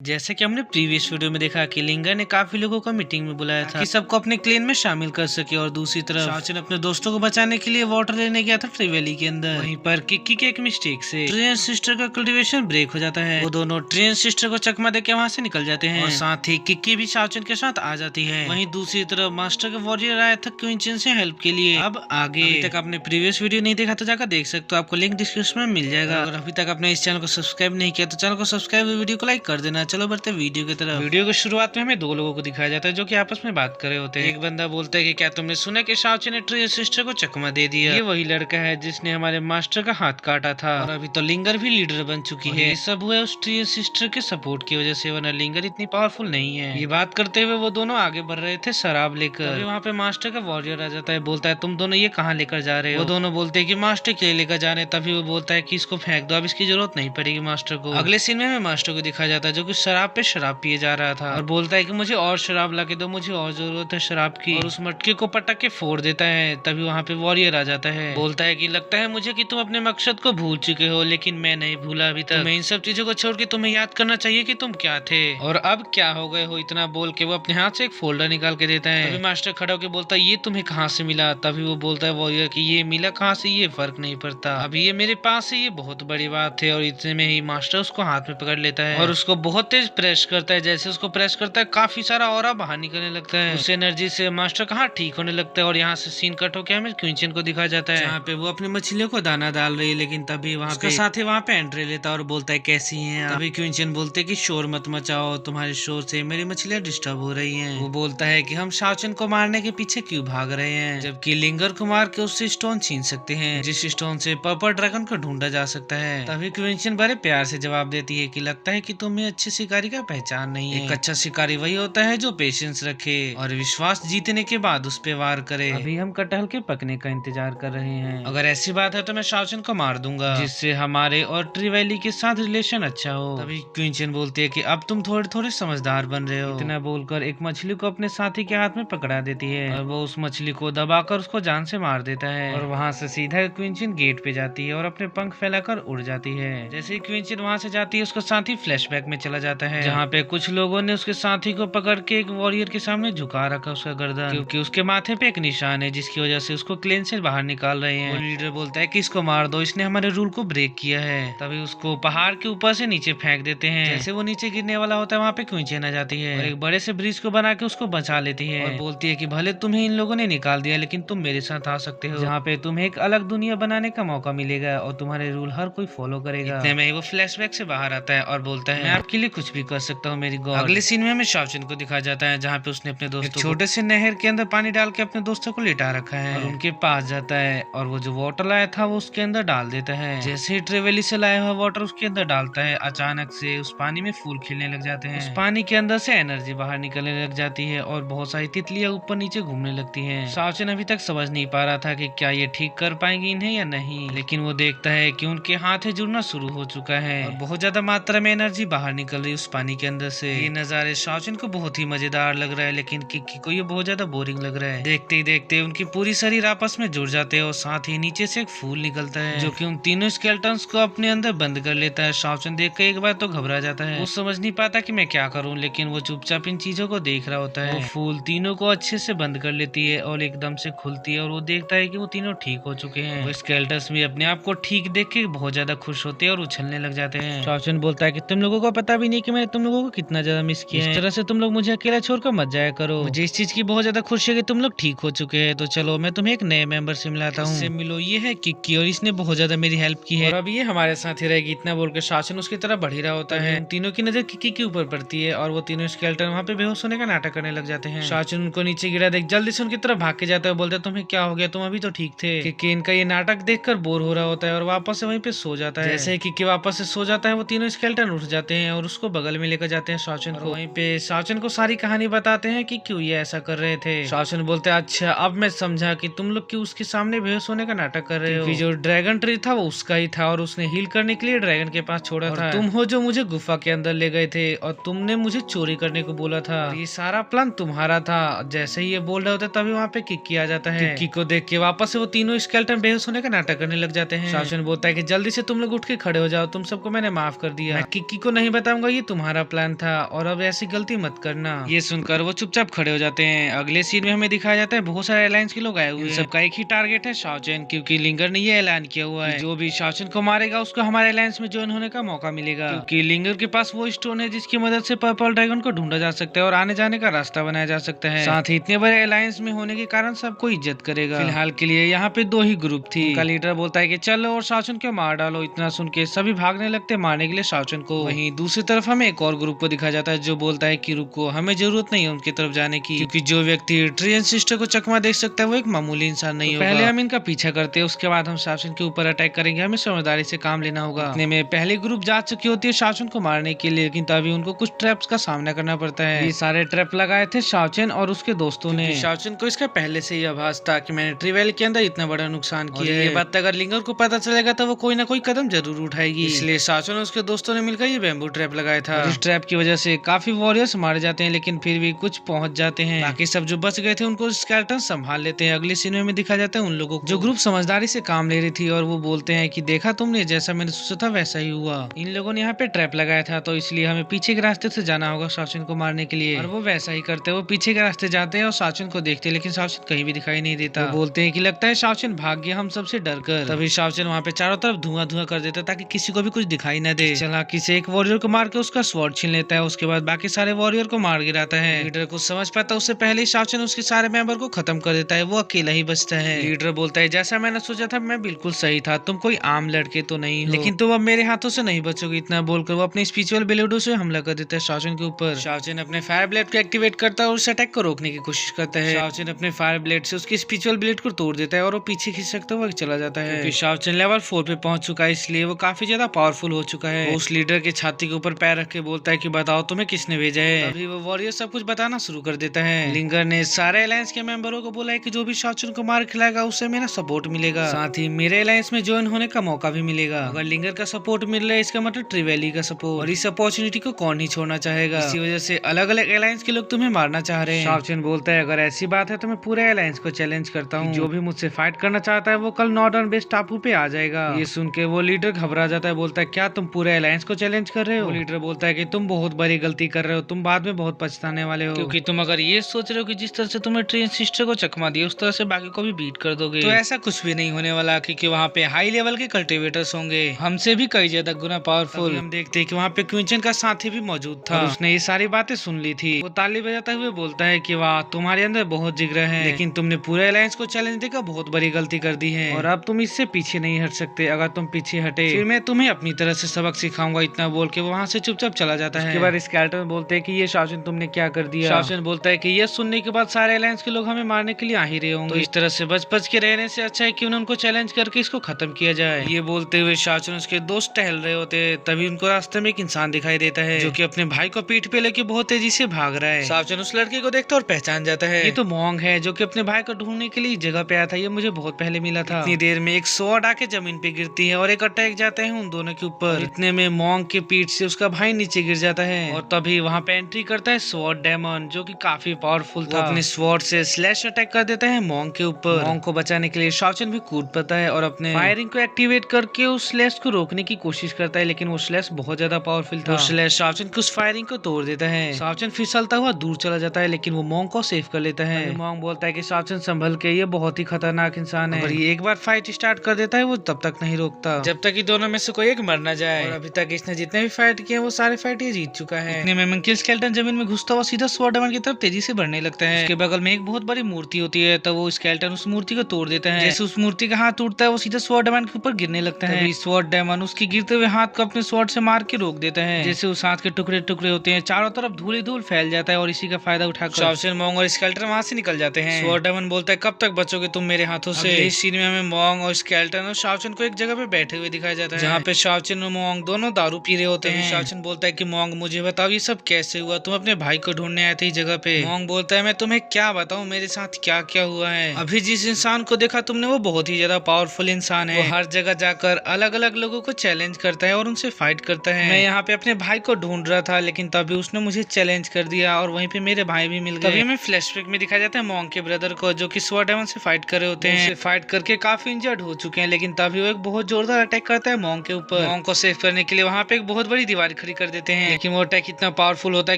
जैसे कि हमने प्रीवियस वीडियो में देखा कि लिंगर ने काफी लोगों को मीटिंग में बुलाया था कि सबको अपने क्लेन में शामिल कर सके, और दूसरी तरफ शाओचन अपने दोस्तों को बचाने के लिए वाटर लेने गया था ट्री वैली के अंदर। वहीं पर किक्की के एक मिस्टेक से ट्रेन सिस्टर का कल्टीवेशन ब्रेक हो जाता है। वो दोनों ट्रेन सिस्टर को चकमा देकर वहाँ से निकल जाते हैं और साथ ही किक्की भी शाओचन के साथ आ जाती है। वहीं दूसरी तरफ मास्टर का वॉरियर आया था क्विंचन से हेल्प के लिए। अब आगे अभी तक आपने प्रीवियस वीडियो नहीं देखा तो जाकर देख सकते हो, आपको लिंक डिस्क्रिप्शन में मिल जाएगा। अगर अभी तक आपने इस चैनल को सब्सक्राइब नहीं किया तो चैनल को सब्सक्राइब, वीडियो को लाइक कर देना। चलो बढ़ते वीडियो की तरफ। वीडियो की शुरुआत में हमें दो लोगों को दिखाया जाता है जो कि आपस में बात कर रहे होते हैं। एक बंदा बोलता है कि क्या तुमने सुना कि शाओचन ने ट्री सिस्टर को चकमा दे दिया? ये वही लड़का है जिसने हमारे मास्टर का हाथ काटा था, और अभी तो लिंगर भी लीडर बन चुकी है। ये सब हुआ उस ट्री सिस्टर के सपोर्ट की वजह से, वरना लिंगर इतनी पावरफुल नहीं है। ये बात करते हुए वो दोनों आगे बढ़ रहे थे शराब लेकर। अभी वहाँ पे मास्टर का वॉरियर आ जाता है, बोलता है तुम दोनों ये कहाँ लेकर जा रहे हो? वो दोनों बोलते हैं कि मास्टर के लिए लेकर जा रहे हैं। तभी वो बोलता है कि इसको फेंक दो, अब इसकी जरूरत नहीं पड़ेगी मास्टर को। अगले सीन में हमें मास्टर को दिखाया जाता है जो कि शराब पे शराब पिए जा रहा था और बोलता है कि मुझे और शराब ला के दो, मुझे और जरूरत है शराब की, और उस मटके को पटक के फोड़ देता है। तभी वहाँ पे वॉरियर आ जाता है, बोलता है कि लगता है मुझे कि तुम अपने मकसद को भूल चुके हो, लेकिन मैं नहीं भूला अभी तक। मैं इन सब चीजों को छोड़ के तुम्हें याद करना चाहिए कि तुम क्या थे और अब क्या हो गए हो। इतना बोल के वो अपने हाथ से एक फोल्डर निकाल के देता है। तभी मास्टर खड़ा होकर बोलता है ये तुम्हें कहाँ से मिला? तभी वो बोलता है वॉरियर की ये मिला कहाँ से ये फर्क नहीं पड़ता, अभी ये मेरे पास है, ये बहुत बड़ी बात है। और इतने में ही मास्टर उसको हाथ में पकड़ लेता है और उसको बहुत तेज प्रेस करता है। जैसे उसको प्रेस करता है काफी सारा ऑरा बाहर निकलने लगता है। उस एनर्जी से मास्टर का हाथ ठीक होने लगता है। और यहाँ से सीन कट होकर हमें क्विंचन को दिखाया जाता है जहाँ पे वो अपनी मछलियों को दाना डाल रही है, लेकिन तभी वहाँ पे साथ ही वहाँ पे एंट्री लेता है और बोलता है कैसी हैं? तभी क्विंचन बोलते है कि शोर मत मचाओ, तुम्हारे शोर से मेरी मछलियाँ डिस्टर्ब हो रही हैं। वो बोलता है कि हम शाओचन को मारने के पीछे क्यों भाग रहे हैं, जबकि लिंगर को मार के उससे स्टोन छीन सकते हैं, जिस स्टोन से पर्पल ड्रैगन को ढूंढा जा सकता है। तभी क्विंचन बड़े प्यार से जवाब देती है कि लगता है कि तुम्हें अच्छे शिकारी का पहचान नहीं है। एक अच्छा शिकारी वही होता है जो पेशेंस रखे और विश्वास जीतने के बाद उस पे वार करे। अभी हम कटहल के पकने का इंतजार कर रहे हैं। अगर ऐसी बात है तो मैं शाओचन को मार दूंगा, जिससे हमारे और ट्री वैली के साथ रिलेशन अच्छा हो। तभी क्विंचन बोलती है कि अब तुम थोड़े थोड़े समझदार बन रहे हो। इतना बोलकर एक मछली को अपने साथी के हाथ में पकड़ा देती है और वो उस मछली को दबाकर उसको जान से मार देता है। और वहाँ से सीधा क्विंचन गेट पे जाती है और अपने पंख फैलाकर उड़ जाती है। जैसे ही क्विंचन वहाँ से जाती है उसका साथी फ्लैशबैक में चला जाता है, जहाँ पे कुछ लोगों ने उसके साथी को पकड़ के एक वॉरियर के सामने झुका रखा उसका गर्दन, क्योंकि उसके माथे पे एक निशान है जिसकी वजह से उसको क्लेन से बाहर निकाल रहे हैं। वो लीडर बोलता है कि इसको मार दो, इसने हमारे रूल को ब्रेक किया है। तभी उसको पहाड़ के ऊपर से नीचे फेंक देते हैं। जैसे वो नीचे गिरने वाला होता है वहाँ पे क्विंचन आ जाती है और एक बड़े से ब्रिज को बना के उसको बचा लेती है और बोलती है कि भले तुम्हें इन लोगों ने निकाल दिया, लेकिन तुम मेरे साथ आ सकते हो, जहाँ पे तुम्हें एक अलग दुनिया बनाने का मौका मिलेगा और तुम्हारे रूल हर कोई फॉलो करेगा। इतने में वो फ्लैशबैक से बाहर आता है और बोलता है मैं आपके लिए कुछ भी कर सकता हूँ मेरी गॉड। अगले सीन में हमें शाओचन को दिखाया जाता है जहाँ पे उसने अपने दोस्तों छोटे से नहर के अंदर पानी डाल के अपने दोस्तों को लिटा रखा है और उनके पास जाता है और वो जो वाटर लाया था वो उसके अंदर डाल देता है। जैसे ही ट्री वैली से लाया हुआ वाटर उसके अंदर डालता है, अचानक से उस पानी में फूल खिलने लग जाते हैं। उस पानी के अंदर से एनर्जी बाहर निकलने लग जाती है और बहुत सारी तितलियां ऊपर नीचे घूमने लगती हैं। शाओचन अभी तक समझ नहीं पा रहा था कि क्या ये ठीक कर पाएंगे इन्हें या नहीं, लेकिन वो देखता है कि उनके हाथ जुड़ना शुरू हो चुका है और बहुत ज्यादा मात्रा में एनर्जी बाहर निकल रही है उस पानी के अंदर से। ये नजारे शाओचन को बहुत ही मजेदार लग रहा है, लेकिन किक्की को ये बहुत ज्यादा बोरिंग लग रहा है। देखते ही देखते उनकी पूरी शरीर आपस में जुड़ जाते हैं और साथ ही नीचे से एक फूल निकलता है जो कि उन तीनों स्केलेटन्स को अपने अंदर बंद कर लेता है। शाओचन देख कर एक बार तो घबरा जाता है, वो समझ नहीं पाता कि मैं क्या करूं, लेकिन वो चुपचाप इन चीजों को देख रहा होता है। वो फूल तीनों को अच्छे से बंद कर लेती है और एकदम से खुलती है और वो देखता है कि वो तीनों ठीक हो चुके हैं। वो स्केलेटन्स भी अपने आप को ठीक देख के बहुत ज्यादा खुश होते हैं और उछलने लग जाते हैं। शाओचन बोलता है कि तुम लोगों को पता भी नहीं कि मैंने तुम लोगों को कितना ज्यादा मिस किया है, इस तरह से तुम लोग मुझे अकेला छोड़कर मत जाया करो। मुझे इस चीज की बहुत ज्यादा खुशी है कि तुम लोग ठीक हो चुके हैं, तो चलो मैं तुम्हें एक नए मेंबर से मिलाता हूँ, इससे मिलो। ये है किक्की और इसने बहुत ज्यादा मेरी हेल्प की है और अब ये हमारे साथ ही रहेगी। इतना बोलकर शाओचन उसकी तरफ बढ़ ही रहा होता है। तीनों की नजर किक्की के ऊपर पड़ती है और वो तीनों स्केलेटन वहाँ पे बेहोश होने का नाटक करने लग जाते हैं। शाओचन उनको नीचे गिरा देख जल्दी से उनकी तरफ भाग के जाता है, बोलता है तुम्हें क्या हो गया, तुम अभी तो ठीक थे। किक्की इनका ये नाटक देखकर बोर हो रहा होता है और वापस से वहीं पे सो जाता है। जैसे किक्की वापस से सो जाता है वो तीनों स्केलेटन उठ जाते हैं और उसको बगल में लेकर जाते हैं शाओचन को। वहीं पे शाओचन को सारी कहानी बताते हैं कि क्यों ये ऐसा कर रहे थे। शाओचन बोलते हैं अच्छा अब मैं समझा कि तुम लोग क्यों उसके सामने बेहोश होने का नाटक कर रहे हो। जो ड्रैगन ट्री था वो उसका ही था और उसने हील करने के लिए ड्रैगन के पास छोड़ा था। तुम हो जो मुझे गुफा के अंदर ले गए थे और तुमने मुझे चोरी करने को बोला था, ये सारा प्लान तुम्हारा था। जैसे ही ये बोल रहे होते तभी वहाँ पे किक्की आ जाता है। किक्की को देख के वापस से वो तीनों स्केलेटन बेहोश होने का नाटक करने लग जाते हैं। शाओचन बोलता है कि जल्दी से तुम लोग उठ के खड़े हो जाओ, तुम सबको मैंने माफ कर दिया। मैं किक्की को नहीं बताऊंगा वही तुम्हारा प्लान था और अब ऐसी गलती मत करना। ये सुनकर वो चुपचाप खड़े हो जाते हैं। अगले सीन में हमें दिखाया जाता है बहुत सारे अलायंस के लोग आए हुए हैं। सबका एक ही टारगेट है शाओचेन, क्योंकि लिंगर ने ये ऐलान किया हुआ है जो भी शाओचेन को मारेगा उसको हमारे अलायंस में ज्वाइन होने का मौका मिलेगा, क्योंकि लिंगर के पास वो स्टोन है जिसकी मदद से पर्पल ड्रैगन को ढूंढा जा सकता है और आने जाने का रास्ता बनाया जा सकता है। साथ ही इतने बड़े अलायंस में होने के कारण सबको इज्जत करेगा। फिलहाल के लिए यहाँ पे 2 ही ग्रुप थी। उनका लीडर बोलता है कि चलो और शाओचेन को मार डालो। इतना सुन के सभी भागने लगते मारने के लिए शाओचेन को। वहीं दूसरी तरफ हमें एक और ग्रुप को दिखाया जाता है जो बोलता है कि रुको, हमें जरूरत नहीं है उनकी तरफ जाने की, क्योंकि जो व्यक्ति ट्रियन सिस्टर को चकमा देख सकता है वो एक मामूली इंसान नहीं होगा। पहले हम इनका पीछा करते हैं, उसके बाद हम शाओचेन के ऊपर अटैक करेंगे। हमें समझदारी से काम लेना होगा। इतने में पहले ग्रुप जा चुकी होती है शाओचेन को मारने के लिए, लेकिन तभी उनको कुछ ट्रैप्स का सामना करना पड़ता है। ये सारे ट्रैप लगाए थे शाओचेन और उसके दोस्तों ने। शाओचेन को इसका पहले से ही आभास था कि मैंने ट्री वैली के अंदर इतना बड़ा नुकसान किया है। ये बात अगर लिंगर को पता चलेगा तो वो कोई ना कोई कदम जरूर उठाएगी। इसलिए शाओचेन और उसके दोस्तों ने मिलकर ये बैम्बू ट्रैप लगाया था। इस ट्रैप की वजह से काफी वॉरियर्स मारे जाते हैं, लेकिन फिर भी कुछ पहुंच जाते हैं। बाकी सब जो बच गए थे उनको स्केलेटन संभाल लेते हैं। अगले सीन में दिखा जाता है उन लोगों को जो ग्रुप समझदारी से काम ले रही थी, और वो बोलते हैं कि देखा तुमने, जैसा मैंने सोचा था वैसा ही हुआ। इन लोगों ने यहाँ पे ट्रैप लगाया था, तो इसलिए हमें पीछे के रास्ते से जाना होगा शाओचेन को मारने के लिए। और वो वैसा ही करते हैं। वो पीछे के रास्ते जाते हैं और शाओचेन को देखते हैं, लेकिन शाओचेन कहीं भी दिखाई नहीं देता। वो बोलते हैं कि लगता है शाओचेन भाग गया हम सबसे डर कर। तभी शाओचेन वहाँ पे चारों तरफ धुआं धुआं कर देता है ताकि किसी को भी कुछ दिखाई न दे। चालाकी से एक वॉरियर को मार के उसका स्वॉर्ड छीन लेता है। उसके बाद बाकी सारे वॉरियर को मार गिराता है। लीडर को समझ पाता उससे पहले ही शाओचेन उसके सारे मेंबर को खत्म कर देता है। वो अकेला ही बचता है। लीडर बोलता है जैसा मैंने सोचा था मैं बिल्कुल सही था, तुम कोई आम लड़के तो नहीं हो, लेकिन तुम अब मेरे हाथों से नहीं बचोगे। इतना बोलकर वो अपने स्पिरिचुअल ब्लेडों से हमला कर देता है शाओचेन के ऊपर। शाओचेन अपने फायर ब्लेड को एक्टिवेट करता है और उस अटैक को रोकने की कोशिश करता है। शाओचेन अपने फायर ब्लेड से उसकी स्पिरिचुअल ब्लेड को तोड़ देता है और वो पीछे खींच सकता हुआ चला जाता है। क्योंकि शाओचेन लेवल 4 पे पहुंच चुका है, इसलिए वो काफी ज्यादा पावरफुल हो चुका है। वो उस लीडर के छाती के ऊपर पैर रख के बोलता है कि बताओ तुम्हें किसने भेजा है। अभी वो वॉरियर सब कुछ बताना शुरू कर देता है। लिंगर ने सारे अलायंस के मेंबरों को बोला है कि जो भी शाओचेन को मार खिलाएगा उसे मेरा सपोर्ट मिलेगा, साथ ही मेरे अलायंस में ज्वाइन होने का मौका भी मिलेगा। अगर लिंगर का सपोर्ट मिल रहा है इसका मतलब ट्री वैली का सपोर्ट, और इस अपॉर्चुनिटी को कौन नहीं छोड़ना चाहेगा। इसी वजह से अलग अलग अलायंस के लोग तुम्हें मारना चाह रहे हैं। शाओचेन बोलता है अगर ऐसी बात है तो मैं पूरे अलायंस को चैलेंज करता हूँ, जो भी मुझसे फाइट करना चाहता है वो कल नॉर्दर्न बेस टापू पे आ जाएगा। ये सुन के वो लीडर घबरा जाता है, बोलता है क्या तुम पूरे अलायंस को चैलेंज कर रहे हो। वो लीडर बोलता है कि तुम बहुत बड़ी गलती कर रहे हो, तुम बाद में बहुत पछताने वाले हो, क्योंकि तुम अगर ये सोच रहे हो कि जिस तरह से तुमने ट्रेन सिस्टर को चकमा दिया उस तरह से बाकी को भी बीट कर दोगे, तो ऐसा कुछ भी नहीं होने वाला, क्योंकि वहाँ पे हाई लेवल के कल्टिवेटर्स होंगे हमसे भी कई ज्यादा गुना पावरफुल। हम देखते हैं कि वहाँ पे क्विंचन का साथी भी मौजूद था। उसने ये सारी बातें सुन ली थी। वो ताली बजाते हुए बोलता है कि वाह तुम्हारे अंदर बहुत जिगरा है, लेकिन तुमने पूरे अलायंस को चैलेंज देकर बहुत बड़ी गलती कर दी है और अब तुम इससे पीछे नहीं हट सकते। अगर तुम पीछे हटे फिर मैं तुम्हें अपनी तरह से सबक सिखाऊंगा। इतना बोल के वहाँ से चुपचाप चला जाता है। उसके बाद स्केलेटन बोलते हैं कि ये शाओचेन तुमने क्या कर दिया। शाओचेन बोलता है कि ये सुनने के बाद सारे अलायंस के लोग हमें मारने के लिए आ ही रहे होंगे, तो इस तरह से बच बच के रहने से अच्छा है कि उनको चैलेंज करके इसको खत्म किया जाए। ये बोलते हुए शाओचेन उसके दोस्त टहल रहे होते हैं, तभी उनको रास्ते में एक इंसान दिखाई देता है जो कि अपने भाई को पीठ पे लेके बहुत तेजी से भाग रहा है। शाओचेन उस लड़के को देखता और पहचान जाता है, ये तो मोंग है जो कि अपने भाई को ढूंढने के लिए जगह पे आया था। ये मुझे बहुत पहले मिला था। इतनी देर में एक स्वॉर्ड आके जमीन पे गिरती है और एक अटैक जाते हैं उन दोनों के ऊपर। इतने में मोंग के पीठ से उसका भाई नीचे गिर जाता है और तभी वहाँ पे एंट्री करता है स्वॉर्ड डेमन जो कि काफी पावरफुल था। अपने स्वॉर्ड से स्लैश अटैक कर देता है मोंग के ऊपर। मोंग को बचाने के लिए शाओचेन भी कूद पड़ता है और अपने फायरिंग को एक्टिवेट करके उस स्लैश को रोकने की कोशिश करता है, लेकिन वो स्लैश बहुत ज्यादा पावरफुल था। स्लैश शाओचेन की उस फायरिंग को तोड़ देता है। शाओचेन फिसलता हुआ दूर चला जाता है, लेकिन वो मोंग को सेव कर लेता है। मोंग बोलता है कि शाओचेन संभल के, ये बहुत ही खतरनाक इंसान है, और ये एक बार फाइट स्टार्ट कर देता है वो तब तक नहीं रोकता जब तक कि दोनों में से कोई एक मर ना जाए। और अभी तक इसने जितने भी फाइट किए वो सारे फाइट ये जीत चुका है। इतने में मंकी स्केलेटन जमीन में घुसता हुआ सीधा स्वॉर्ड डेमन की तरफ तेजी से बढ़ने लगता है। उसके बगल में एक बहुत बड़ी मूर्ति होती है, तो वो स्केलेटन उस मूर्ति को तोड़ देता है। जैसे उस मूर्ति का हाथ टूटता है वो सीधा स्वॉर्ड डेमन के ऊपर गिरने लगता है। स्वॉर्ड डेमन उसके गिरते हुए हाथ को अपने स्वॉर्ड से मार के रोक देता है। जैसे उस हाथ के टुकड़े टुकड़े होते हैं, चारों तरफ धूल ही धूल फैल जाता है और इसी का फायदा उठाकर शाओचेन, मोंग और स्केलेटन वहां से निकल जाते हैं। स्वॉर्ड डेमन बोलता है कब तक बचोगे तुम मेरे हाथों से। इस सीन में हमें मोंग और स्केलेटन और शाओचेन को एक जगह पे बैठे हुए दिखाया जाता है, जहाँ पे शाओचेन और मोंग दोनों दारू पी रहे होते हैं। शाओचेन बोलता है कि मोंग मुझे बताओ ये सब कैसे हुआ, तुम अपने भाई को ढूंढने आए थे इस जगह पे। मोंग बोलता है मैं तुम्हें क्या बताऊं मेरे साथ क्या क्या हुआ है। अभी जिस इंसान को देखा तुमने वो बहुत ही ज्यादा पावरफुल इंसान है। वो हर जगह जाकर अलग अलग लोगों को चैलेंज करता है और उनसे फाइट करता है। मैं यहाँ पे अपने भाई को ढूंढ रहा था, लेकिन तभी उसने मुझे चैलेंज कर दिया और वहीं पे मेरे भाई भी मिल गए। तभी हमें फ्लैशबैक में दिखाया जाता है मोंग के ब्रदर को जो कि स्वॉर्ड डेमन से फाइट कर रहे होते हैं। फाइट करके काफी इंजर्ड हो चुके हैं, लेकिन तभी वो एक बहुत जोरदार अटैक करता है मोंग के ऊपर। मोंग को सेव करने के लिए वहाँ पे एक बहुत बड़ी दीवार खड़ी कर देते हैं, लेकिन वो अटैक इतना पावरफुल होता है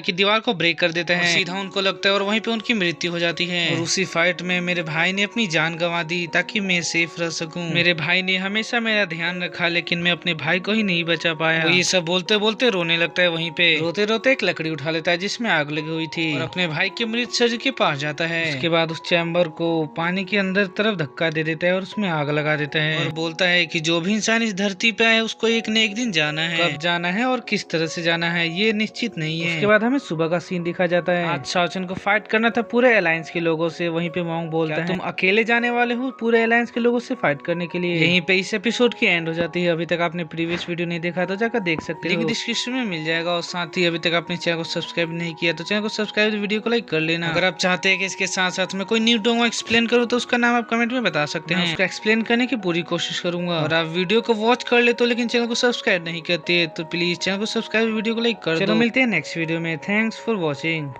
कि दीवार को ब्रेक कर देता है, सीधा उनको लगता है और वहीं पे उनकी मृत्यु हो जाती है। और उसी फाइट में मेरे भाई ने अपनी जान गंवा दी ताकि मैं सेफ रह सकूं। मेरे भाई ने हमेशा मेरा ध्यान रखा, लेकिन मैं अपने भाई को ही नहीं बचा पाया। वो ये सब बोलते बोलते रोने लगता है, वहीं पे रोते रोते एक लकड़ी उठा लेता है जिसमें आग लगी हुई थी और अपने भाई के मृत शरीर के पास जाता है। उसके बाद उस चैम्बर को पानी के अंदर तरफ धक्का दे देता है और उसमें आग लगा देता है और बोलता है कि जो भी इंसान इस धरती पे आए उसको एक न एक दिन जाना है, कब जाना है और किस तरह से जाना है ये निश्चित नहीं है। उसके बाद हमें सुबह का सीन दिखा जाता है। आज शाओचन को फाइट करना था पूरे अलायंस के लोगों से। वहीं पे मॉन्ग बोलता है तुम अकेले जाने वाले हो पूरे अलायंस के लोगों से फाइट करने के लिए। यहीं पे इस एपिसोड की एंड हो जाती है। अभी तक आपने प्रीवियस वीडियो नहीं देखा तो जाकर देख सकते हो, लिंक डिस्क्रिप्शन में मिल जाएगा। और साथ ही अभी तक आपने चैनल को सब्सक्राइब नहीं किया तो चैनल को सब्सक्राइब, वीडियो को लाइक कर लेना। अगर आप चाहते हैं कि इसके साथ साथ में कोई न्यू डोंगो एक्सप्लेन करूँ तो उसका नाम आप कमेंट में बता सकते हैं, उसका एक्सप्लेन करने की पूरी कोशिश करूंगा। और आप वीडियो को वॉच कर ले तो लेकिन चैनल को सब्सक्राइब नहीं करते तो प्लीज चैनल को सब्सक्राइब, वीडियो को लाइक कर दो। चलो मिलते हैं नेक्स्ट वीडियो में। Thanks for watching.